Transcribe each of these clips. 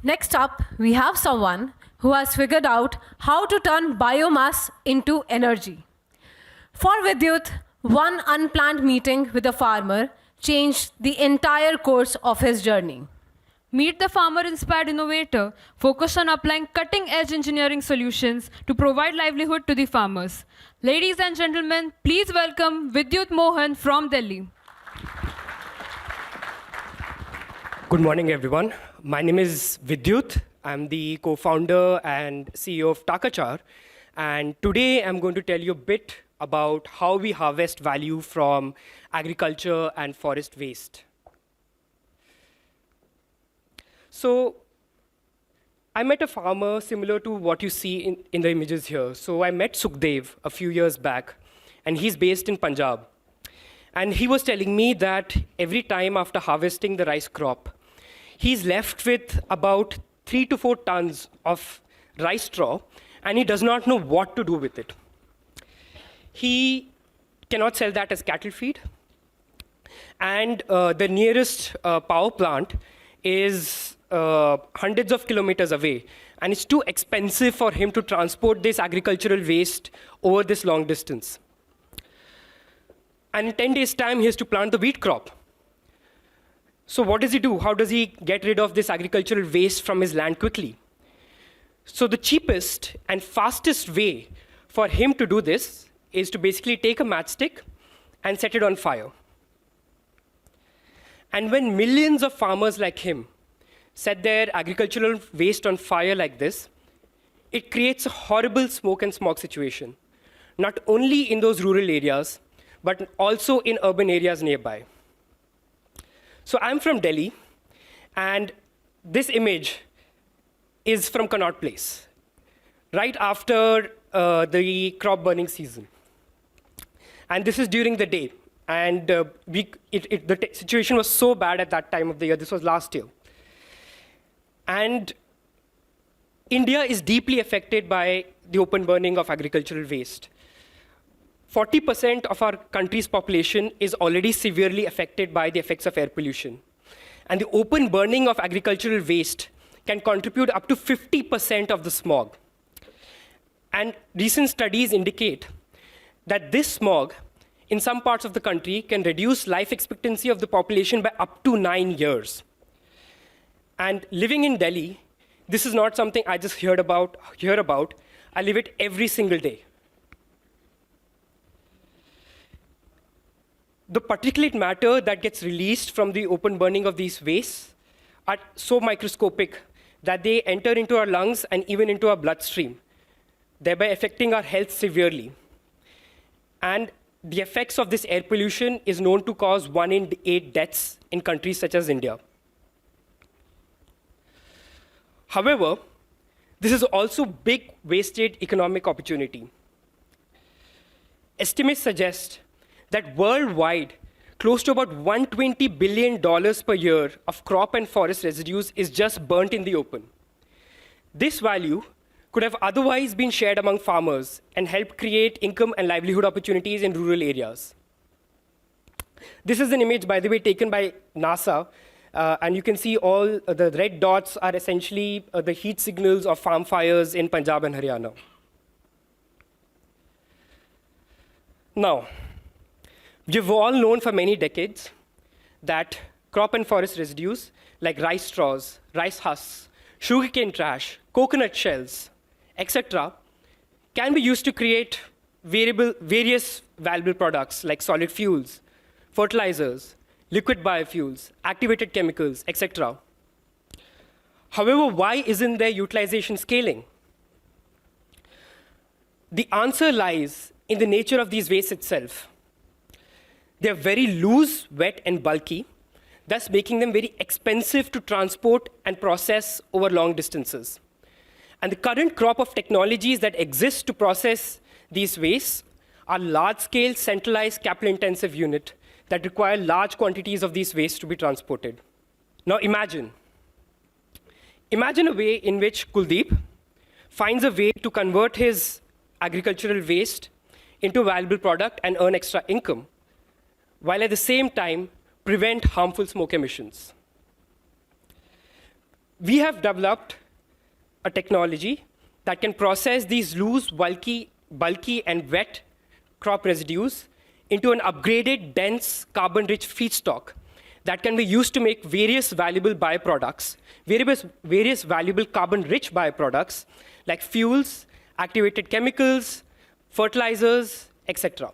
Next up, we have someone who has figured out how to turn biomass into energy. For Vidyut, one unplanned meeting with a farmer changed the entire course of his journey. Meet the farmer-inspired innovator, focused on applying cutting-edge engineering solutions to provide livelihood to the farmers. Ladies and gentlemen, please welcome Vidyut Mohan from Delhi. Good morning, everyone. My name is Vidyut. I'm the co-founder and CEO of Takachar. And today I'm going to tell you a bit about how we harvest value from agriculture and forest waste. So I met a farmer similar to what you see in the images here. So I met Sukhdev a few years back, and he's based in Punjab. And he was telling me that every time after harvesting the rice crop, he's left with about 3 to 4 tons of rice straw, and he does not know what to do with it. He cannot sell that as cattle feed. And the nearest power plant is hundreds of kilometers away. And it's too expensive for him to transport this agricultural waste over this long distance. And in 10 days' time, he has to plant the wheat crop. So what does he do? How does he get rid of this agricultural waste from his land quickly? So the cheapest and fastest way for him to do this is to basically take a matchstick and set it on fire. And when millions of farmers like him set their agricultural waste on fire like this, it creates a horrible smoke and smog situation, not only in those rural areas, but also in urban areas nearby. So I'm from Delhi, and this image is from Connaught Place, right after the crop burning season. And this is during the day. And the situation was so bad at that time of the year. This was last year. And India is deeply affected by the open burning of agricultural waste. 40% of our country's population is already severely affected by the effects of air pollution. And the open burning of agricultural waste can contribute up to 50% of the smog. And recent studies indicate that this smog in some parts of the country can reduce life expectancy of the population by up to 9 years. And living in Delhi, this is not something I just hear about. I live it every single day. The particulate matter that gets released from the open burning of these wastes are so microscopic that they enter into our lungs and even into our bloodstream, thereby affecting our health severely. And the effects of this air pollution is known to cause 1 in 8 deaths in countries such as India. However, this is also big wasted economic opportunity. Estimates suggest that worldwide, close to about $120 billion per year of crop and forest residues is just burnt in the open. This value could have otherwise been shared among farmers and helped create income and livelihood opportunities in rural areas. This is an image, by the way, taken by NASA. And you can see all the red dots are essentially the heat signals of farm fires in Punjab and Haryana. Now, we've all known for many decades that crop and forest residues like rice straws, rice husks, sugarcane trash, coconut shells, etc., can be used to create various valuable products like solid fuels, fertilizers, liquid biofuels, activated chemicals, etc. However, why isn't their utilization scaling? The answer lies in the nature of these wastes itself. They're very loose, wet, and bulky, thus making them very expensive to transport and process over long distances. And the current crop of technologies that exist to process these wastes are large-scale, centralized, capital-intensive units that require large quantities of these wastes to be transported. Now imagine a way in which Kuldeep finds a way to convert his agricultural waste into a valuable product and earn extra income, while at the same time prevent harmful smoke emissions. We have developed a technology that can process these loose, bulky and wet crop residues into an upgraded, dense, carbon-rich feedstock that can be used to make various valuable byproducts, various valuable carbon-rich byproducts like fuels, activated chemicals, fertilizers, etc.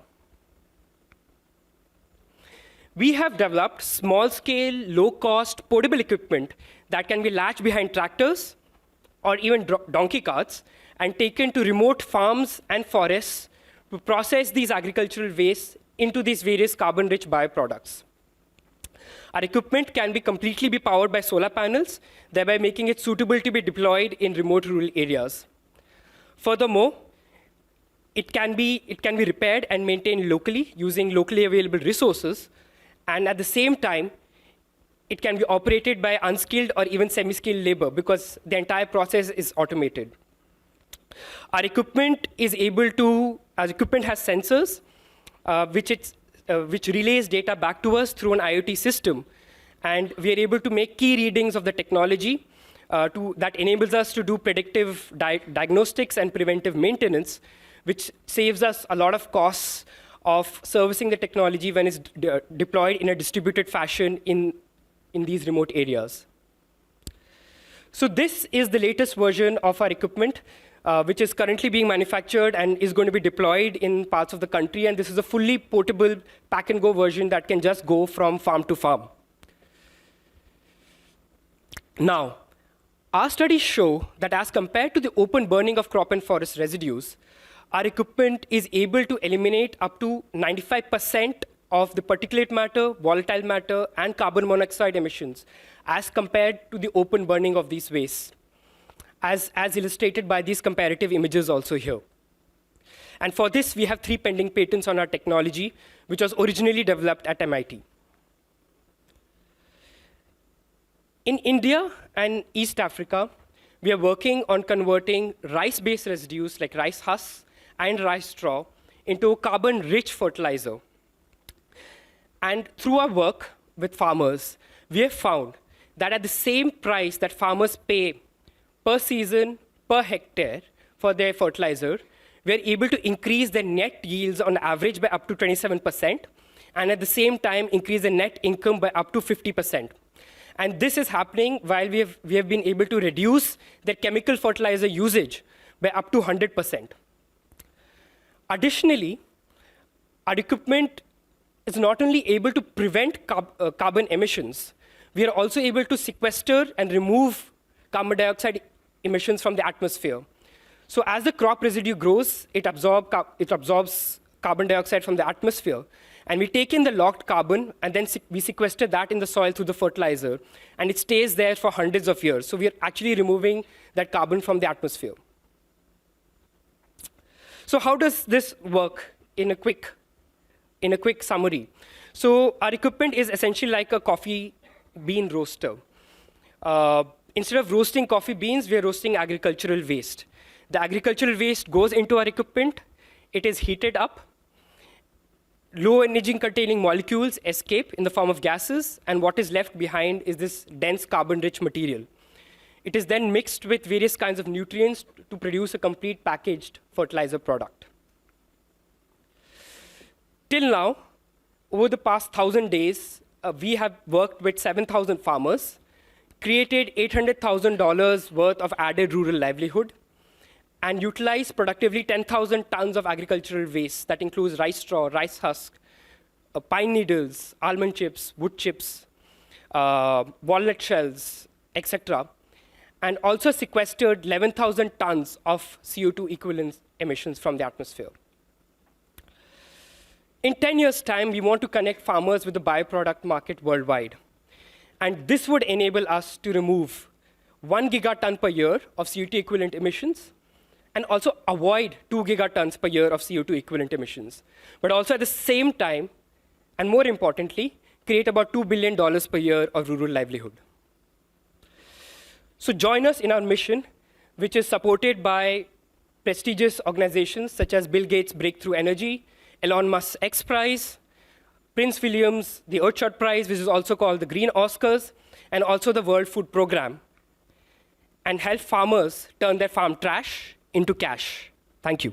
We have developed small-scale, low-cost, portable equipment that can be latched behind tractors or even donkey carts and taken to remote farms and forests to process these agricultural wastes into these various carbon-rich byproducts. Our equipment can be completely be powered by solar panels, thereby making it suitable to be deployed in remote rural areas. Furthermore, it can be repaired and maintained locally using locally available resources, and at the same time, it can be operated by unskilled or even semi-skilled labor because the entire process is automated. Our equipment has sensors, which relays data back to us through an IoT system, and we are able to make key readings of the technology that enables us to do predictive diagnostics and preventive maintenance, which saves us a lot of costs of servicing the technology when it's deployed in a distributed fashion in these remote areas. So this is the latest version of our equipment, which is currently being manufactured and is going to be deployed in parts of the country. And this is a fully portable pack-and-go version that can just go from farm to farm. Now, our studies show that as compared to the open burning of crop and forest residues, our equipment is able to eliminate up to 95% of the particulate matter, volatile matter, and carbon monoxide emissions as compared to the open burning of these wastes, as illustrated by these comparative images also here. And for this, we have 3 pending patents on our technology, which was originally developed at MIT. In India and East Africa, we are working on converting rice-based residues like rice husks and rice straw into carbon-rich fertilizer. And through our work with farmers, we have found that at the same price that farmers pay per season, per hectare for their fertilizer, we are able to increase their net yields on average by up to 27%, and at the same time increase the net income by up to 50%. And this is happening while we have been able to reduce their chemical fertilizer usage by up to 100%. Additionally, our equipment is not only able to prevent carbon emissions, we are also able to sequester and remove carbon dioxide emissions from the atmosphere. So as the crop residue grows, it absorbs carbon dioxide from the atmosphere. And we take in the locked carbon, and then we sequester that in the soil through the fertilizer. And it stays there for hundreds of years. So we are actually removing that carbon from the atmosphere. So how does this work in a quick summary? So our equipment is essentially like a coffee bean roaster. Instead of roasting coffee beans, we are roasting agricultural waste. The agricultural waste goes into our equipment. It is heated up. Low energy containing molecules escape in the form of gases, and what is left behind is this dense carbon-rich material. It is then mixed with various kinds of nutrients to produce a complete packaged fertilizer product. Till now, over the past 1,000 days, we have worked with 7,000 farmers, created $800,000 worth of added rural livelihood, and utilized productively 10,000 tons of agricultural waste that includes rice straw, rice husk, pine needles, almond chips, wood chips, walnut shells, etc., and also sequestered 11,000 tons of CO2 equivalent emissions from the atmosphere. In 10 years' time, we want to connect farmers with the bioproduct market worldwide. And this would enable us to remove 1 gigaton per year of CO2 equivalent emissions, and also avoid 2 gigatons per year of CO2 equivalent emissions. But also at the same time, and more importantly, create about $2 billion per year of rural livelihood. So join us in our mission, which is supported by prestigious organizations such as Bill Gates' Breakthrough Energy, Elon Musk's X Prize, Prince William's the Earthshot Prize, which is also called the Green Oscars, and also the World Food Programme. and help farmers turn their farm trash into cash. Thank you.